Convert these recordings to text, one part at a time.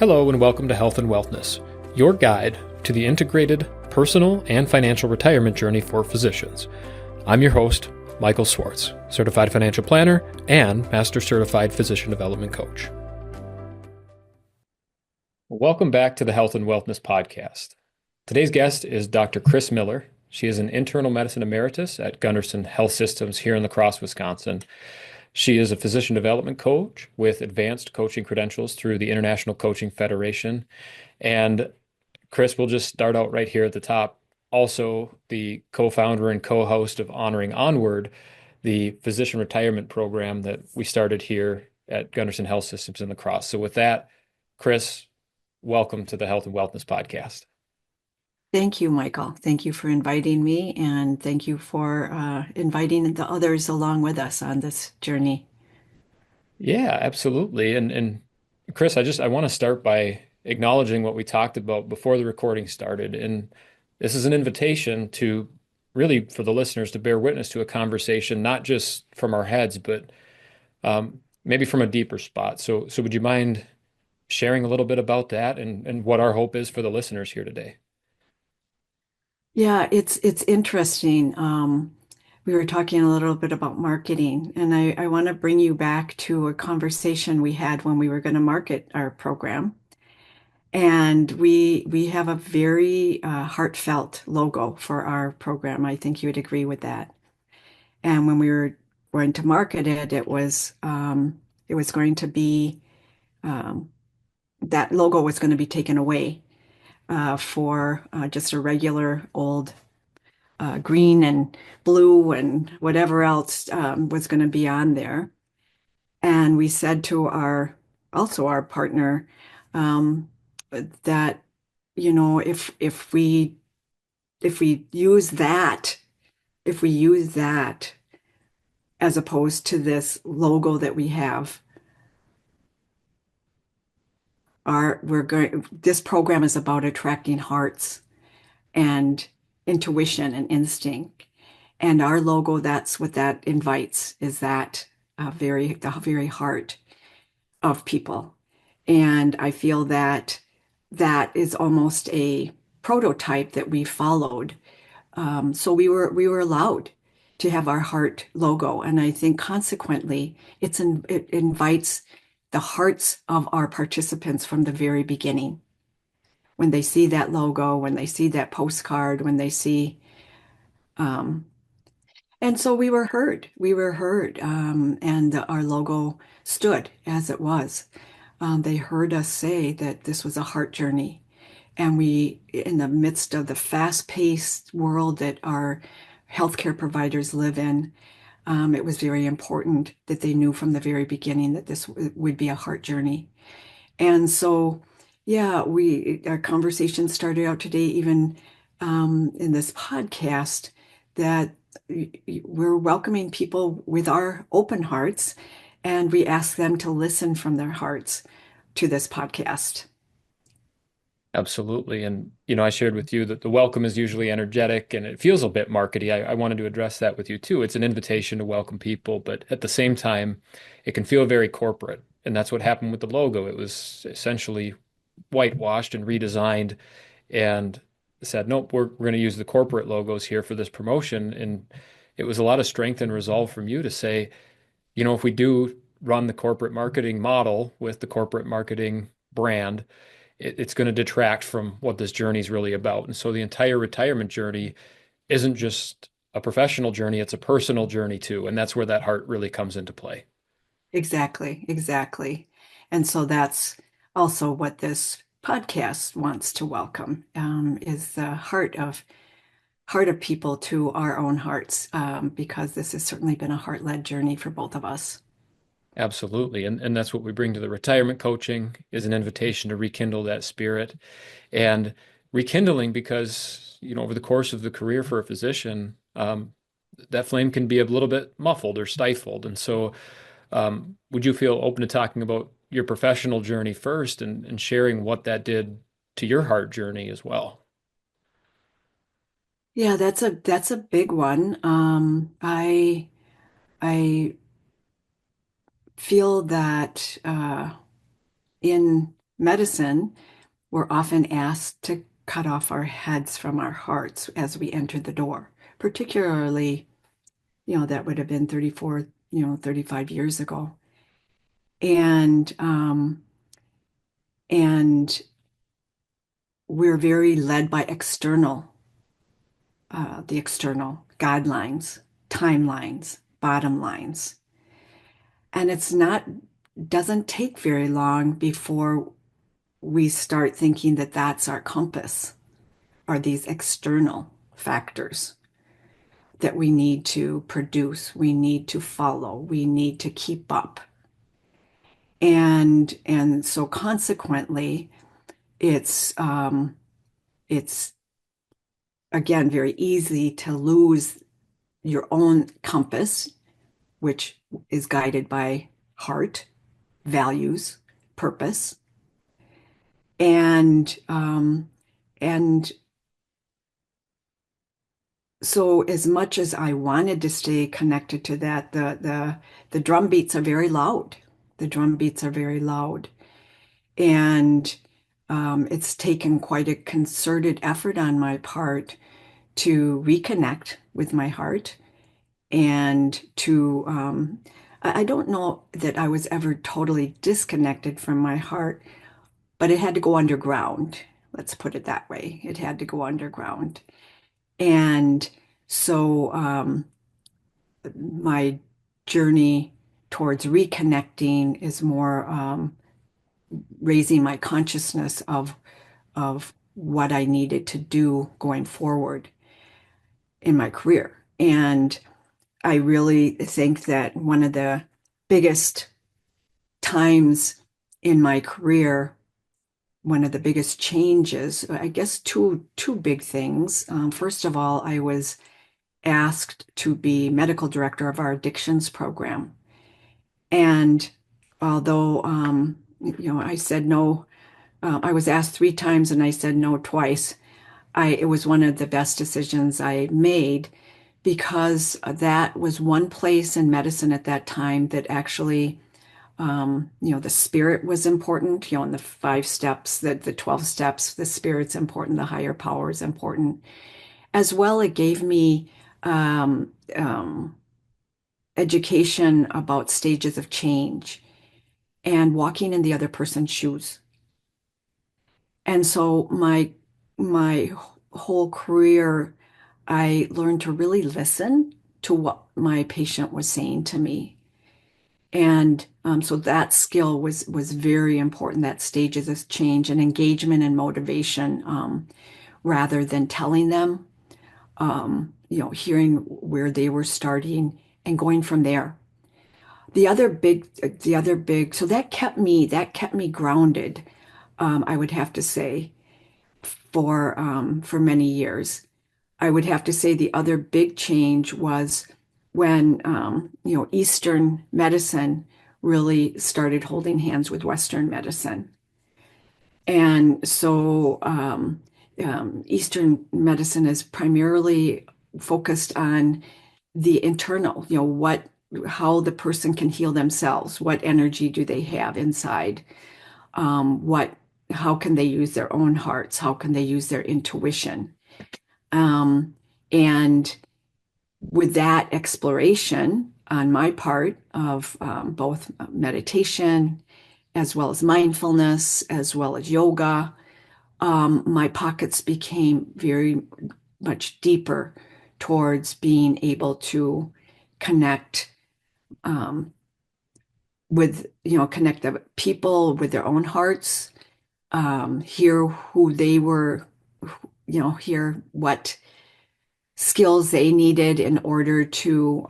Hello and welcome to Health and Wellness, your guide to the integrated personal and financial retirement journey for physicians. I'm your host, Michael Swartz, Certified Financial Planner and Master Certified Physician Development Coach. Welcome back to the Health and Wellness Podcast. Today's guest is Dr. Chris Miller. She is an Internal Medicine Emeritus at Gunderson Health Systems here in La Crosse, Wisconsin. She is a physician development coach with advanced coaching credentials through the International Coaching Federation. And Chris, we'll just start out right here at the top. Also, the co-founder and co-host of Honoring Onward, the physician retirement program that we started here at Gunderson Health Systems in La Crosse. So with that, Chris, welcome to the Health and Wellness Podcast. Thank you, Michael. Thank you for inviting me, and thank you for inviting the others along with us on this journey. Yeah, absolutely. And Chris, I want to start by acknowledging what we talked about before the recording started. And this is an invitation to really for the listeners to bear witness to a conversation, not just from our heads, but maybe from a deeper spot. So would you mind sharing a little bit about that and what our hope is for the listeners here today? Yeah, it's interesting. We were talking a little bit about marketing, and I want to bring you back to a conversation we had when we were going to market our program. And we have a very heartfelt logo for our program. I think you would agree with that. And when we were going to market it, it was going to be um, that logo was going to be taken away for just a regular old green and blue and whatever else was going to be on there. And we said to our partner, um, that, if we use that, if we use that as opposed to this logo that we have, this program is about attracting hearts and intuition and instinct. And our logo, that's what that invites, is that the very heart of people. And I feel that that is almost a prototype that we followed. So we were allowed to have our heart logo, and I think consequently, it invites the hearts of our participants from the very beginning. When they see that logo, when they see that postcard, when they see, um, and so we were heard. We were heard, and our logo stood as it was. They heard us say that this was a heart journey. And we, in the midst of the fast-paced world that our healthcare providers live in, it was very important that they knew from the very beginning that this would be a heart journey. And so, yeah, our conversation started out today, even in this podcast, that we're welcoming people with our open hearts, and we ask them to listen from their hearts to this podcast. Absolutely. And, I shared with you that the welcome is usually energetic and it feels a bit markety. I wanted to address that with you too. It's an invitation to welcome people, but at the same time, it can feel very corporate. And that's what happened with the logo. It was essentially whitewashed and redesigned and said, nope, we're going to use the corporate logos here for this promotion. And it was a lot of strength and resolve from you to say, if we do run the corporate marketing model with the corporate marketing brand, it's going to detract from what this journey is really about. And so the entire retirement journey isn't just a professional journey, it's a personal journey too. And that's where that heart really comes into play. Exactly, exactly. And so that's also what this podcast wants to welcome, is the heart of people to our own hearts, because this has certainly been a heart-led journey for both of us. Absolutely. And that's what we bring to the retirement coaching is an invitation to rekindle that spirit and rekindling because, over the course of the career for a physician, that flame can be a little bit muffled or stifled. And so would you feel open to talking about your professional journey first and sharing what that did to your heart journey as well? Yeah, that's a big one. I feel that in medicine, we're often asked to cut off our heads from our hearts as we enter the door, particularly, that would have been 34, 35 years ago. And and we're very led by the external guidelines, timelines, bottom lines. And doesn't take very long before we start thinking that that's our compass, are these external factors that we need to produce, we need to follow, we need to keep up. And so consequently, it's again very easy to lose your own compass, which is guided by heart, values, purpose, and so as much as I wanted to stay connected to that, the drum beats are very loud. The drum beats are very loud, and it's taken quite a concerted effort on my part to reconnect with my heart and to I don't know that I was ever totally disconnected from my heart, but it had to go underground. Let's put it that way. It had to go underground. And so my journey towards reconnecting is more raising my consciousness of what I needed to do going forward in my career. And I really think that one of the biggest times in my career, one of the biggest changes, I guess two big things. First of all, I was asked to be medical director of our addictions program. And although I said no, I was asked three times and I said no twice. It was one of the best decisions I made because that was one place in medicine at that time that actually, the spirit was important, in the 5 steps, the 12 steps, the spirit's important, the higher power is important. As well, it gave me education about stages of change and walking in the other person's shoes. And so my whole career, I learned to really listen to what my patient was saying to me. And so that skill was very important, that stages of change and engagement and motivation, rather than telling them, hearing where they were starting and going from there. So that kept me grounded, I would have to say, for many years. I would have to say the other big change was when Eastern medicine really started holding hands with Western medicine. And so Eastern medicine is primarily focused on the internal, how the person can heal themselves, what energy do they have inside, what, how can they use their own hearts, how can they use their intuition. And with that exploration on my part of both meditation as well as mindfulness, as well as yoga, my pockets became very much deeper towards being able to connect connect the people with their own hearts, hear who they were, hear what skills they needed in order to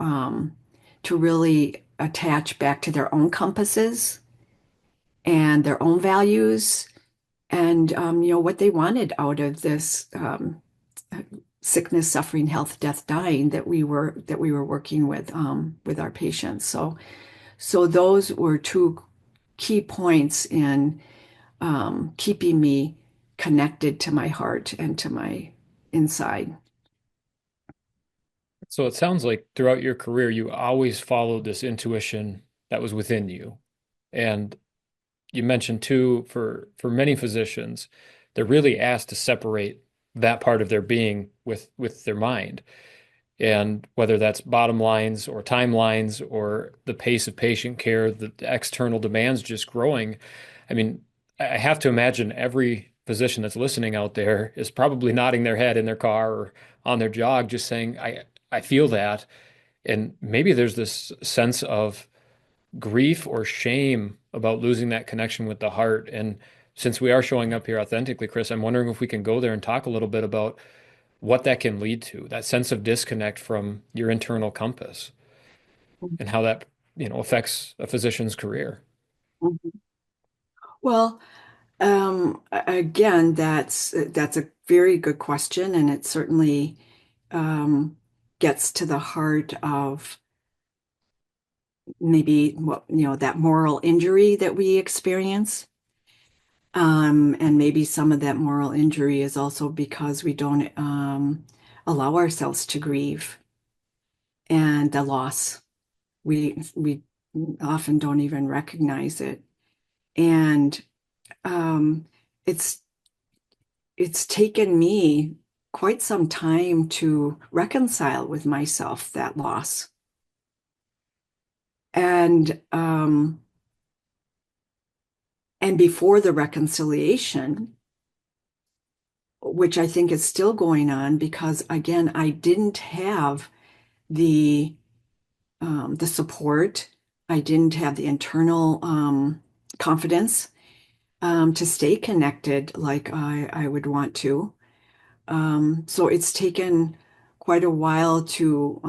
really attach back to their own compasses and their own values and what they wanted out of this sickness, suffering, health, death, dying that we were working with our patients. So those were two key points in keeping me connected to my heart and to my inside. So it sounds like throughout your career, you always followed this intuition that was within you. And you mentioned too, for many physicians, they're really asked to separate that part of their being with their mind. And whether that's bottom lines or timelines or the pace of patient care, the external demands just growing. I mean, I have to imagine every physician that's listening out there is probably nodding their head in their car or on their jog, just saying, I feel that. And maybe there's this sense of grief or shame about losing that connection with the heart. And since we are showing up here authentically, Chris, I'm wondering if we can go there and talk a little bit about what that can lead to, that sense of disconnect from your internal compass and how that, affects a physician's career. Mhm. Well, again, that's a very good question, and it certainly um, gets to the heart of maybe what, that moral injury that we experience. And maybe some of that moral injury is also because we don't allow ourselves to grieve and the loss. We often don't even recognize it. And um, it's it's taken me quite some time to reconcile with myself that loss. And and before the reconciliation, which I think is still going on because again, I didn't have the the support. I didn't have the internal confidence to stay connected like I would want to. So it's taken quite a while to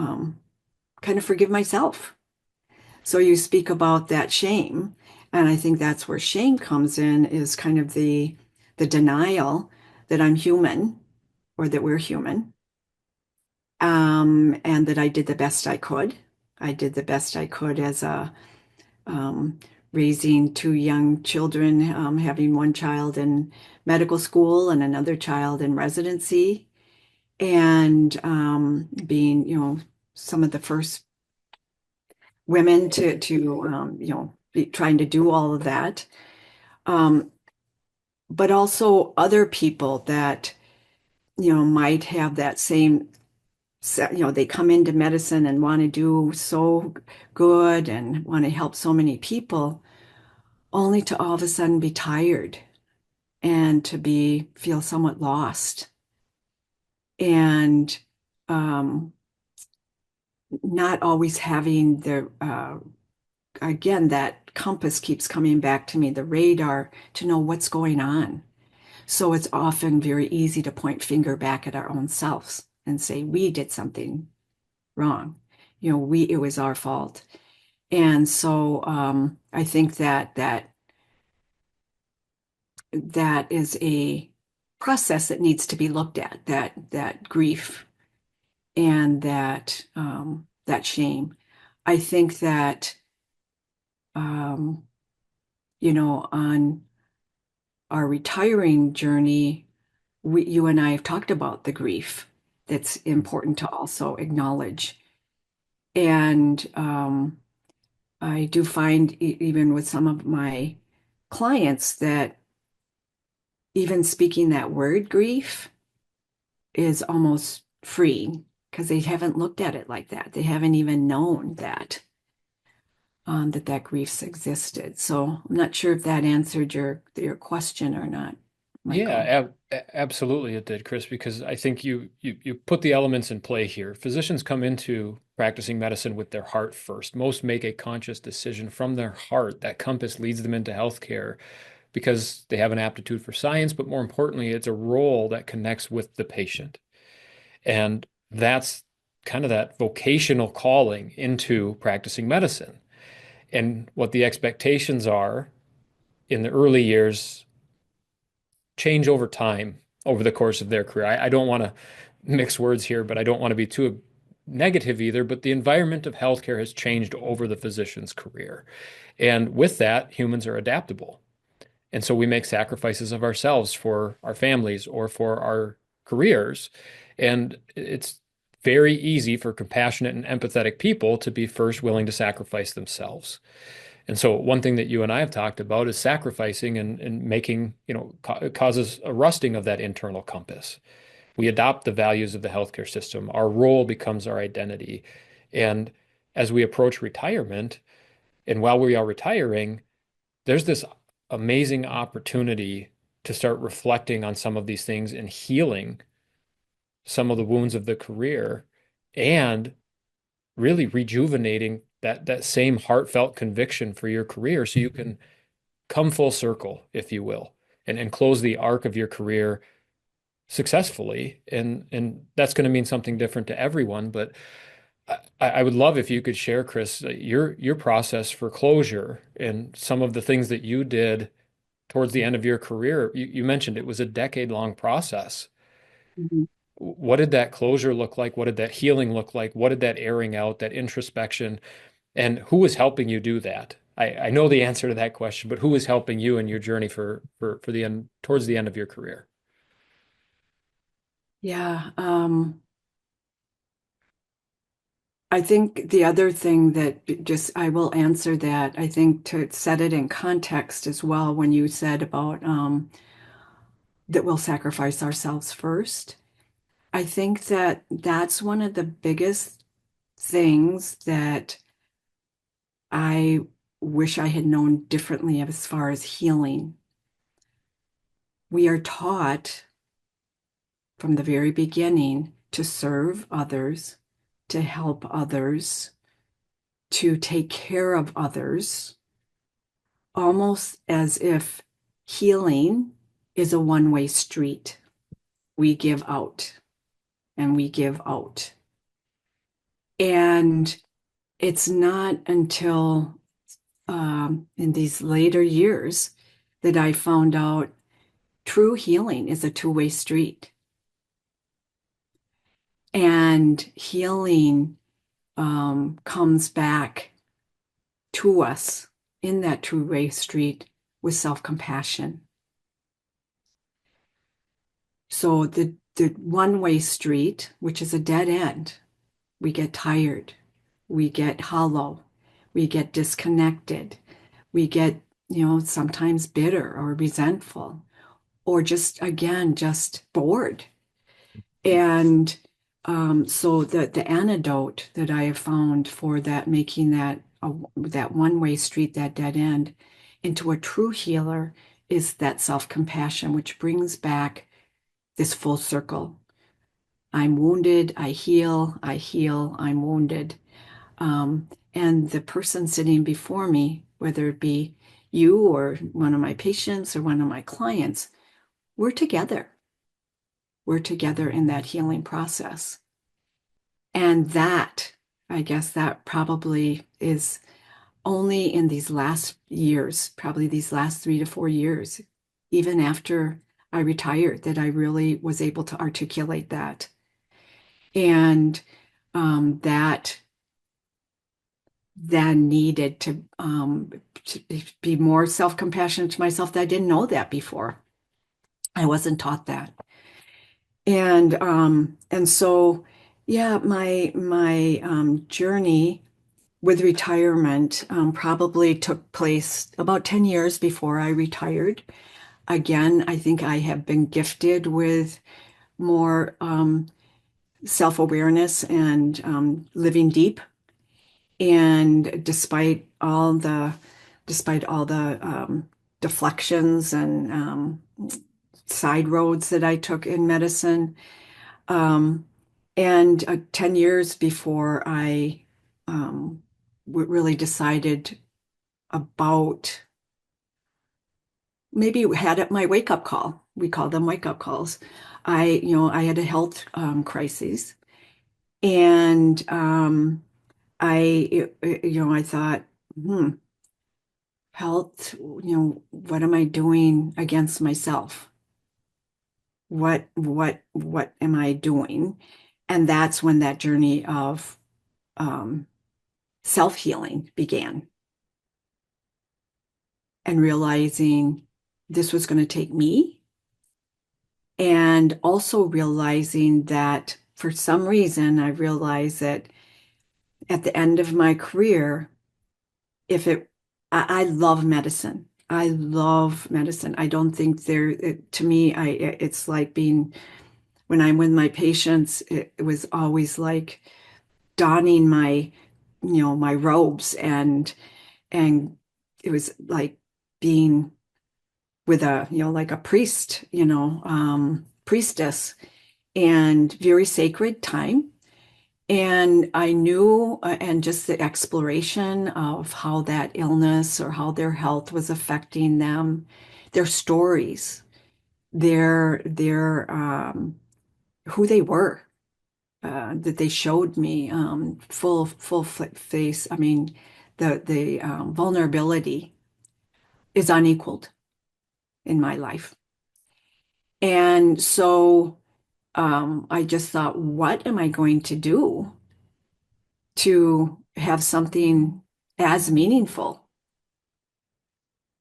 kind of forgive myself. So you speak about that shame, and I think that's where shame comes in, is kind of the denial that I'm human or that we're human, and that I did the best I could. I did the best I could as a um, raising two young children, having one child in medical school and another child in residency, and being, some of the first women to be trying to do all of that. Um, but also other people that, might have that same, they come into medicine and want to do so good and want to help so many people, only to all of a sudden be tired and to be feel somewhat lost and um, not always having the again, that compass keeps coming back to me, the radar, to know what's going on. So it's often very easy to point finger back at our own selves and say we did something wrong. It was our fault. And so I think that is a process that needs to be looked at, that grief and that shame. I think that um, on our retiring journey, you and I have talked about the grief that's important to also acknowledge. And I do find, even with some of my clients, that even speaking that word grief is almost freeing because they haven't looked at it like that. They haven't even known that grief's existed. So I'm not sure if that answered your question or not, Michael. Yeah, absolutely it did, Chris, because I think you put the elements in play here. Physicians come into practicing medicine with their heart first. Most make a conscious decision from their heart. That compass leads them into healthcare because they have an aptitude for science, but more importantly, it's a role that connects with the patient. And that's kind of that vocational calling into practicing medicine. And what the expectations are in the early years change over time over the course of their career. I don't want to mix words here, but I don't want to be too negative either. But the environment of healthcare has changed over the physician's career. And with that, humans are adaptable. And so we make sacrifices of ourselves for our families or for our careers. And it's very easy for compassionate and empathetic people to be first willing to sacrifice themselves. And so one thing that you and I have talked about is sacrificing and making, it causes a rusting of that internal compass. We adopt the values of the healthcare system. Our role becomes our identity. And as we approach retirement, and while we are retiring, there's this amazing opportunity to start reflecting on some of these things and healing some of the wounds of the career and really rejuvenating that same heartfelt conviction for your career so you can come full circle, if you will, and close the arc of your career successfully. And that's going to mean something different to everyone. But I would love if you could share, Chris, your process for closure and some of the things that you did towards the end of your career. You mentioned it was a decade-long process. Mhm. What did that closure look like? What did that healing look like? What did that airing out, that introspection, and who was helping you do that? I know the answer to that question, but who was helping you in your journey for the end towards the end of your career? Yeah, I think the other thing that just I will answer that, I think to set it in context as well, when you said about that we'll sacrifice ourselves first. I think that that's one of the biggest things that I wish I had known differently as far as healing. We are taught from the very beginning to serve others, to help others, to take care of others, almost as if healing is a one-way street. We give out and we give out. And it's not until in these later years that I found out true healing is a two-way street. And healing comes back to us in that two-way street with self-compassion. So the one-way street, which is a dead end, we get tired, we get hollow, we get disconnected, we get, sometimes bitter or resentful, or just again, just bored. And so the antidote that I have found for that, making that one-way street, that dead end, into a true healer is that self-compassion, which brings back this full circle. I'm wounded, I heal, I'm wounded. And the person sitting before me, whether it be you or one of my patients or one of my clients, we're together. We're together in that healing process. And that, I guess that probably is only in these last years, probably these last 3 to 4 years, even after I retired, that I really was able to articulate that. And that then needed to be more self-compassionate to myself. That I didn't know that before. I wasn't taught that. And so yeah, my journey with retirement probably took place about 10 years before I retired. Again, I think I have been gifted with more self-awareness and living deep. And despite all the deflections and side roads that I took in medicine, um, and 10 years before I really decided about maybe had it my wake up call. We call them wake up calls. I had a health crisis, and I thought, health, what am I doing against myself? What am I doing? And that's when that journey of um, self-healing began, and realizing this was going to take me, and also realizing that for some reason I realized that at the end of my career, if it I love medicine. I love medicine. I don't think to me, it's like being, when I'm with my patients, it was always like donning my robes and it was like being with like a priest, priestess and very sacred time. And I knew, and just the exploration of how that illness or how their health was affecting them, their stories, their who they were, that they showed me, full face. I mean, the vulnerability is unequaled in my life. And so I just thought, what am I going to do to have something as meaningful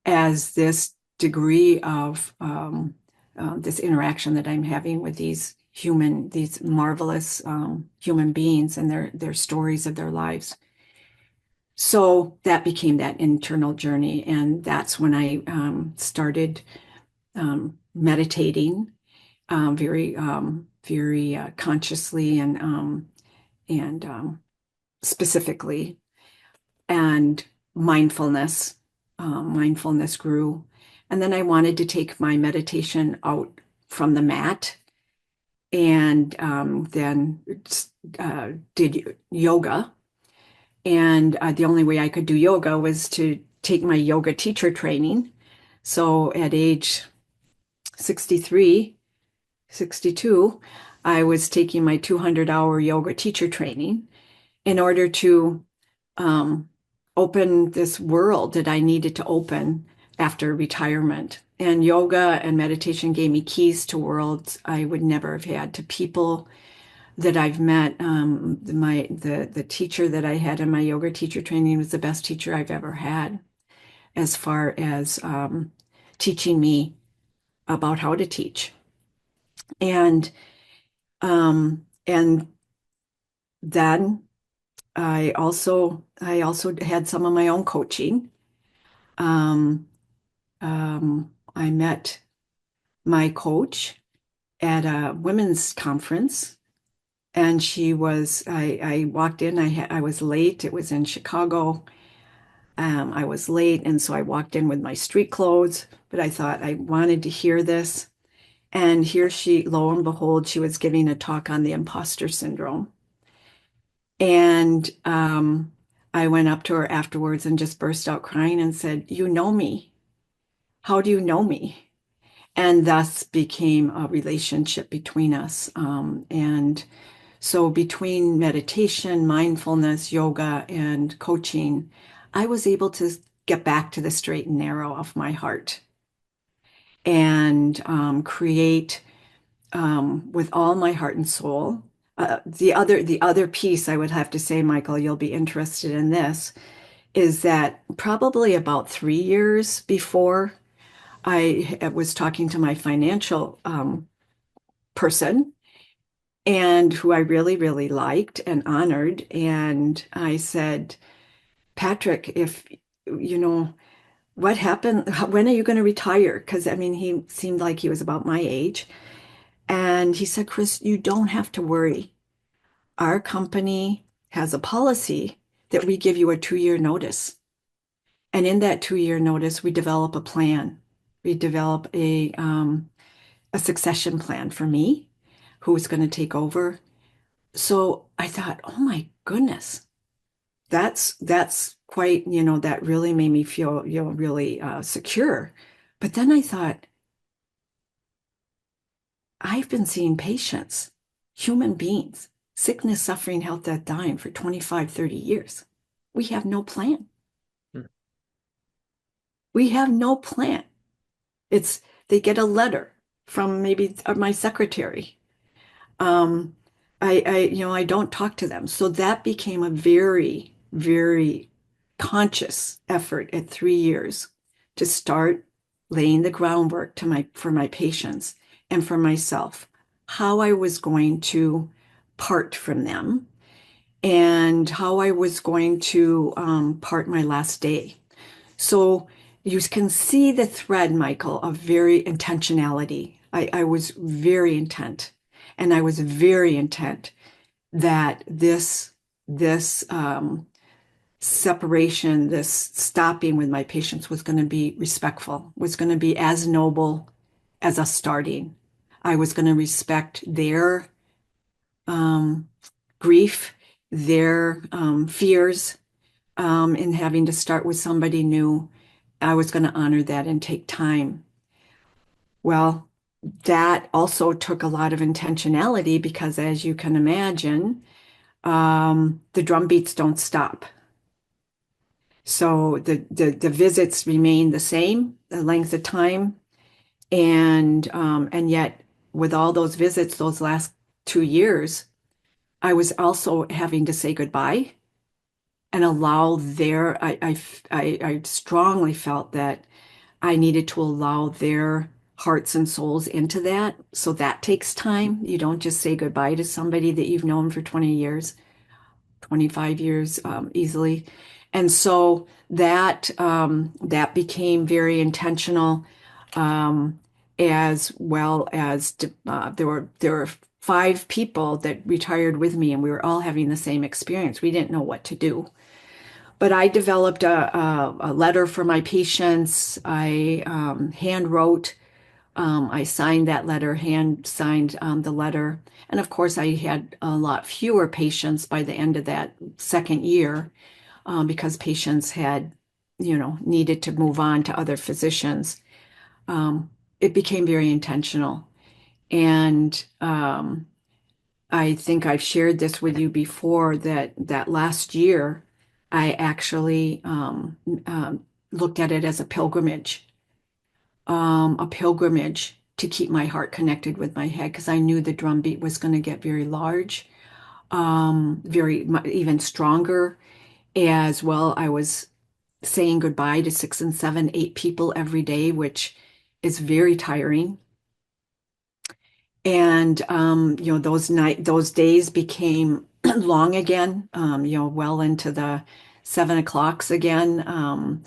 as this degree of this interaction that I'm having with these marvelous human beings and their stories of their lives. So that became that internal journey, and that's when I started meditating very consciously and specifically, and mindfulness. Mindfulness grew. And then I wanted to take my meditation out from the mat and then did yoga. And the only way I could do yoga was to take my yoga teacher training. So at age 63, 62, I was taking my 200-hour yoga teacher training in order to um, open this world that I needed to open after retirement. And yoga and meditation gave me keys to worlds I would never have had, to people that I've met. The teacher that I had in my yoga teacher training was the best teacher I've ever had, as far as teaching me about how to teach. And then I also had some of my own coaching. Um, I met my coach at a women's conference, and I walked in, I was late. It was in Chicago. I was late, and so I walked in with my street clothes, but I thought I wanted to hear this. And here lo and behold, she was giving a talk on the imposter syndrome. And I went up to her afterwards and just burst out crying and said, "You know me. How do you know me?" And thus became a relationship between us. And so between meditation, mindfulness, yoga, and coaching, I was able to get back to the straight and narrow of my heart and create with all my heart and soul. The other piece I would have to say, Michael, you'll be interested in this, is that probably about 3 years before I was talking to my financial person, and who I really, really liked and honored. And I said, "Patrick, if you know what happened, when are you going to retire?" Because I mean, he seemed like he was about my age. And he said, "Chris, you don't have to worry. Our company has a policy that we give you a 2-year notice. And in that 2-year notice, we develop a plan. We develop a succession plan for me, who's going to take over." So I thought, oh my goodness, that's quite, that really made me feel, really secure. But then I thought, I've been seeing patients, human beings, sickness, suffering, health, death, dying for 25, 30 years. We have no plan. Hmm. We have no plan. It's They get a letter from maybe my secretary. Um, I don't talk to them. So that became a very, very conscious effort at 3 years to start laying the groundwork for my patients and for myself, how I was going to part from them and how I was going to part my last day. So you can see the thread, Michael, of very intentionality. I was very intent, and I was very intent that this separation, this stopping with my patients was going to be respectful, was going to be as noble as us starting. I was going to respect their um, grief, their fears in having to start with somebody new. I was going to honor that and take time. Well, that also took a lot of intentionality because, as you can imagine, the drum beats don't stop. So the visits remain the same, the length of time, and yet with all those visits, those last 2 years, I was also having to say goodbye and allow their. I strongly felt that I needed to allow their hearts and souls into that. So that takes time. You don't just say goodbye to somebody that you've known for 20 years. 25 years easily. And so that became very intentional, um, as well as there were 5 people that retired with me, and we were all having the same experience. We didn't know what to do. But I developed a letter for my patients. I hand wrote, I signed that letter, hand signed the letter. And of course, I had a lot fewer patients by the end of that second year, because patients had, needed to move on to other physicians. It became very intentional. And I think I've shared this with you before that last year, I actually looked at it as a pilgrimage to keep my heart connected with my head because I knew the drum beat was going to get very large, very even stronger. As well, I was saying goodbye to 6 and 7, 8 people every day, which is very tiring. And those days became long again, well into the 7 o'clocks again,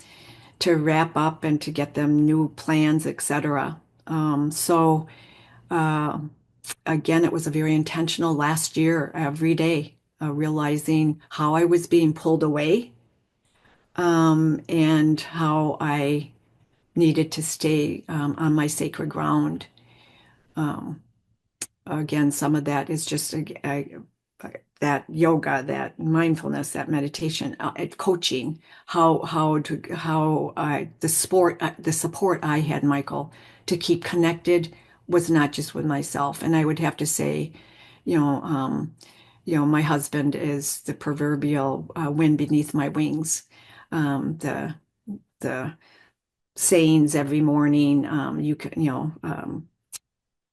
to wrap up and to get them new plans, etc. So uh, again, it was a very intentional last year, every day, realizing how I was being pulled away, and how I needed to stay on my sacred ground. Um, Again, some of that is just that yoga, that mindfulness, that meditation, coaching. The support I had, Michael, to keep connected was not just with myself. And I would have to say, you know, um, my husband is the proverbial wind beneath my wings. The sayings every morning,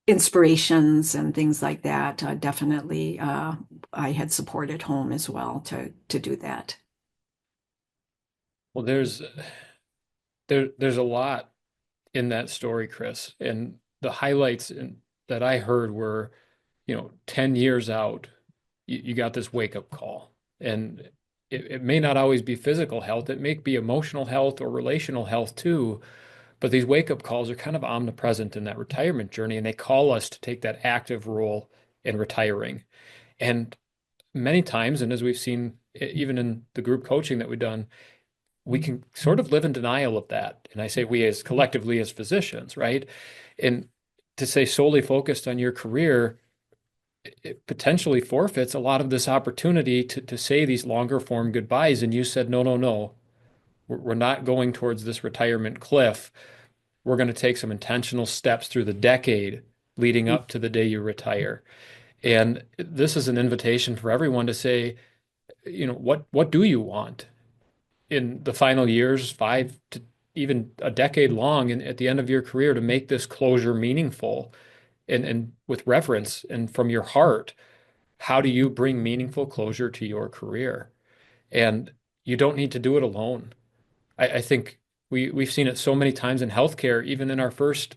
inspirations and things like that. Definitely, I had support at home as well to do that. Well, there's a lot in that story, Chris, and the that I heard were, 10 years out, you got this wake up call. And it may not always be physical health, it may be emotional health or relational health too. But these wake up calls are kind of omnipresent in that retirement journey, and they call us to take that active role in retiring. And many times, and as we've seen even in the group coaching that we've done, we can sort of live in denial of that. And I say we as collectively as physicians, right? And to say solely focused on your career, it potentially forfeits a lot of this opportunity to say these longer form goodbyes. And you said, no, no, no, we're not going towards this retirement cliff. We're going to take some intentional steps through the decade leading up to the day you retire. And this is an invitation for everyone to say, what do you want in the final years, 5 to even a decade long, and at the end of your career to make this closure meaningful and with reverence and from your heart? How do you bring meaningful closure to your career? And you don't need to do it alone. I think we've seen it so many times in healthcare, even in our first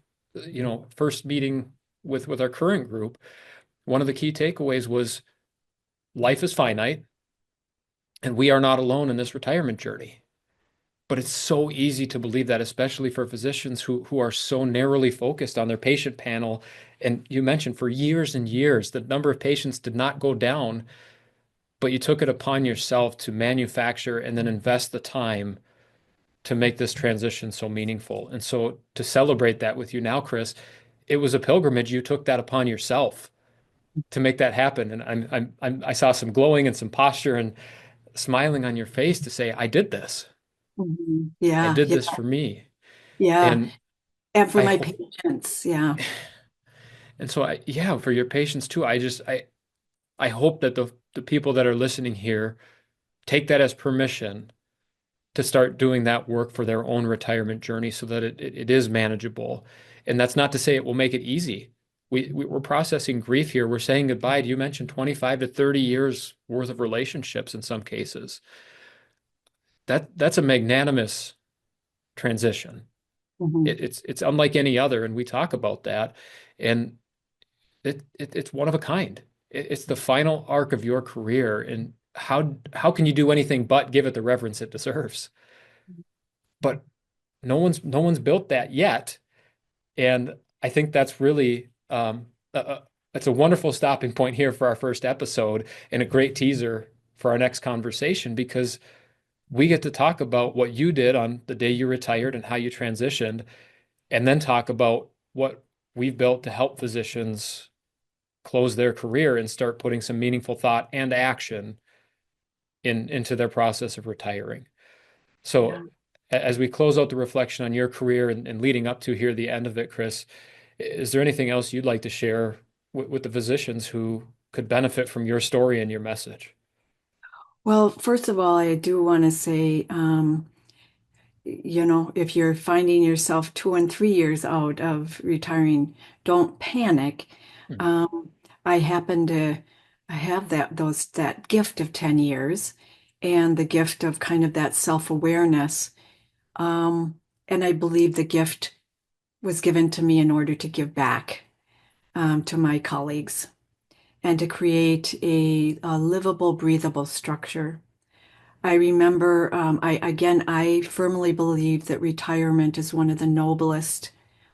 meeting with our current group. One of the key takeaways was life is finite, and we are not alone in this retirement journey. But it's so easy to believe that, especially for physicians who are so narrowly focused on their patient panel. And you mentioned for years and years, the number of patients did not go down, but you took it upon yourself to manufacture and then invest the time to make this transition so meaningful. And so to celebrate that with you now, Chris, it was a pilgrimage. You took that upon yourself to make that happen. And I saw some glowing and some posture and smiling on your face to say, I did this. I Yeah, did yeah, this for me. yeah. And And for I my hope, patients, yeah. and so yeah, for your patients too, I hope that the people that are listening here take that as permission to start doing that work for their own retirement journey so that it is manageable. And that's not to say it will make it easy. We're processing grief here. We're saying goodbye. You mentioned 25 to 30 years worth of relationships in some cases. That's a magnanimous transition. Mhm. It's unlike any other, and we talk about that. And it's one of a kind. It's the final arc of your career, and how can you do anything but give it the reverence it deserves? But no one's built that yet, and I think that's really that's a wonderful stopping point here for our first episode, and a great teaser for our next conversation because we get to talk about what you did on the day you retired and how you transitioned, and then talk about what we've built to help physicians close their career and start putting some meaningful thought and action into their process of retiring. Yeah. So as we close out the reflection on your career and leading up to here the end of it, Chris, is there anything else you'd like to share with the physicians who could benefit from your story and your message? Well, first of all, I do want to say, if you're finding yourself 2 and 3 years out of retiring, don't panic. Mm. Um, I happen to have that gift of 10 years and the gift of kind of that self-awareness. And I believe the gift was given to me in order to give back to my colleagues and to create a livable, breathable structure. I remember, I firmly believe that retirement is one of the noblest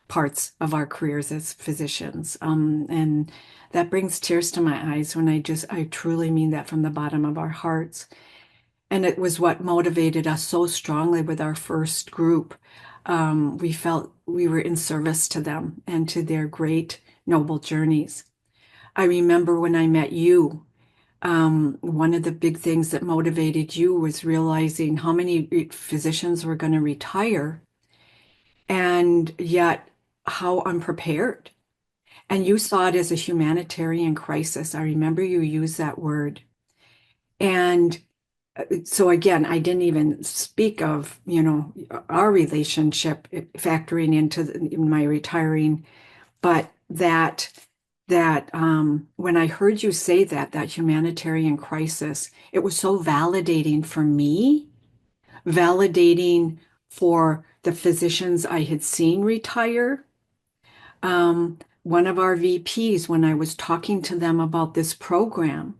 parts of our careers as physicians. And that brings tears to my eyes when I truly mean that from the bottom of our hearts. And it was what motivated us so strongly with our first group. We felt we were in service to them and to their great, noble journeys. I remember when I met you, one of the big things that motivated you was realizing how many physicians were going to retire and yet how unprepared. And you saw it as a humanitarian crisis. I remember you used that word. And so again, I didn't even speak of, our relationship factoring into in my retiring, but that when I heard you say that humanitarian crisis, it was so validating for me, validating for the physicians I had seen retire. One of our VPs, when I was talking to them about this program,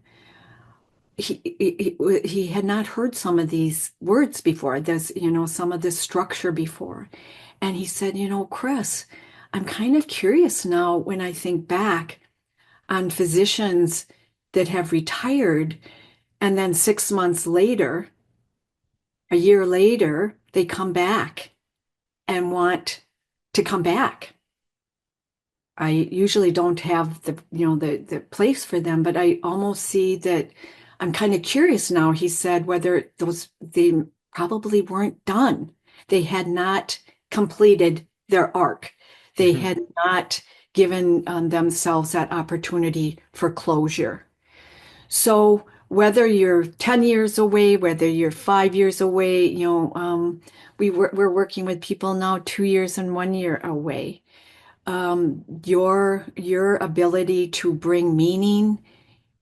he had not heard some of these words before, this, some of this structure before. And he said, Chris, I'm kind of curious now when I think back on physicians that have retired and then 6 months later, a year later, they come back and want to come back. I usually don't have the place for them, but I almost see that I'm kind of curious now, he said, whether they probably weren't done. They had not completed their arc. They Mhm. had not given themselves that opportunity for closure. So whether you're 10 years away, whether you're 5 years away, we're working with people now 2 years and 1 year away. Your ability to bring meaning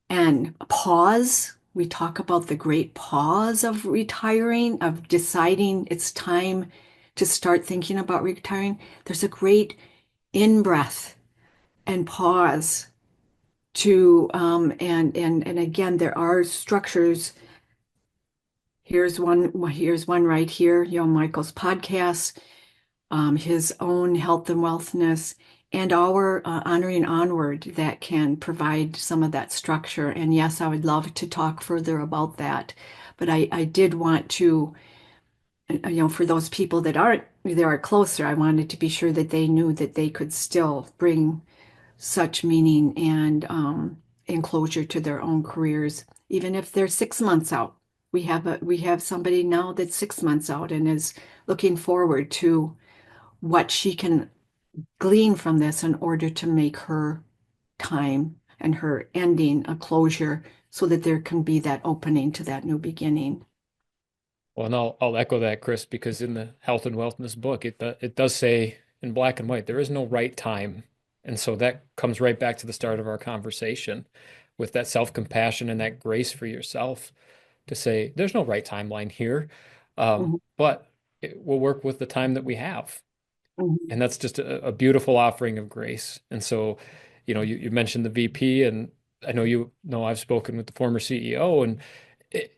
and pause. We talk about the great pause of retiring, of deciding it's time to start thinking about retiring. There's a great in breath and pause and again, there are structures Here's one right here. Michael's podcast, his own health and wellness, and our honoring onward that can provide some of that structure. And yes, I would love to talk further about that, but I did want to, for those people that are closer, I wanted to be sure that they knew that they could still bring such meaning and enclosure to their own careers, even if they're 6 months out. We have somebody now that's 6 months out and is looking forward to what she can glean from this in order to make her time and her ending a closure so that there can be that opening to that new beginning. Well, and I'll echo that, Chris, because in the health and wellness book, it does say in black and white, there is no right time. And so that comes right back to the start of our conversation with that self-compassion and that grace for yourself to say, there's no right timeline here. Mhm, But we'll work with the time that we have. mhm. And that's just a beautiful offering of grace. And so, you mentioned the VP, and I know I've spoken with the former CEO, and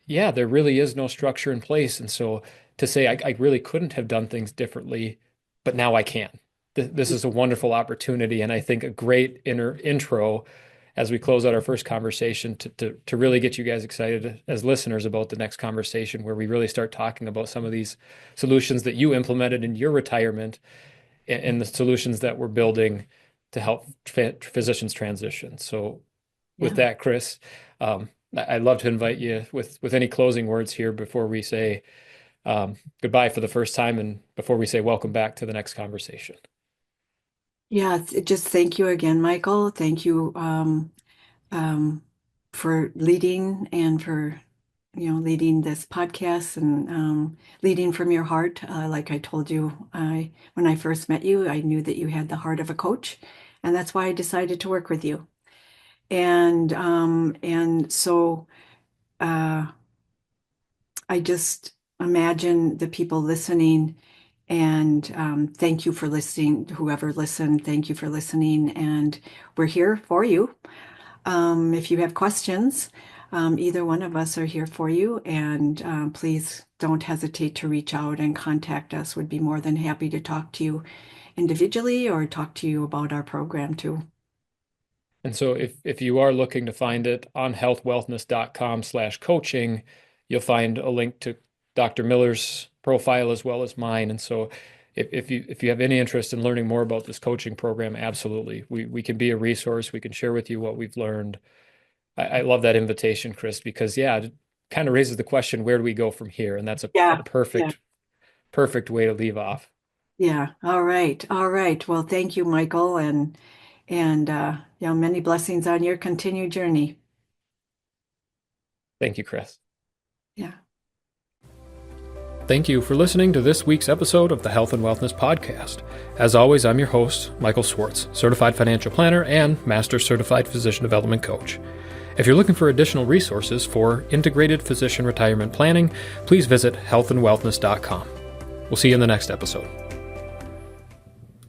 yeah, there really is no structure in place. And so to say I really couldn't have done things differently, but now I can. This is a wonderful opportunity, and I think a great intro as we close out our first conversation to really get you guys excited as listeners about the next conversation where we really start talking about some of these solutions that you implemented in your retirement and the solutions that we're building to help physicians transition. So with Yeah. that, Chris, I'd love to invite you with any closing words here before we say goodbye for the first time and before we say welcome back to the next conversation. Yeah, just thank you again, Michael. Thank you um, for leading and for leading this podcast and leading from your heart. Like I told you, when I first met you, I knew that you had the heart of a coach, and that's why I decided to work with you. And so uh, I just imagine the people listening. And thank you for listening, whoever listened. Thank you for listening. And we're here for you. If you have questions, either one of us are here for you. And please don't hesitate to reach out and contact us. We'd be more than happy to talk to you individually or talk to you about our program too. And so if you are looking to find it on healthwellness.com/coaching, you'll find a link to Dr. Miller's profile as well as mine. And so if you have any interest in learning more about this coaching program, absolutely. We can be a resource. We can share with you what we've learned. I love that invitation, Chris, because yeah, it kind of raises the question, where do we go from here? And that's a Yeah, yeah, perfect way to leave off. yeah. All right, all right. Well, thank you, Michael, and many blessings on your continued journey. Thank you, Chris. Yeah. Thank you for listening to this week's episode of the Health and Wellness Podcast. As always, I'm your host, Michael Swartz, Certified Financial Planner and Master Certified Physician Development Coach. If you're looking for additional resources for integrated physician retirement planning, please visit healthandwellness.com. We'll see you in the next episode.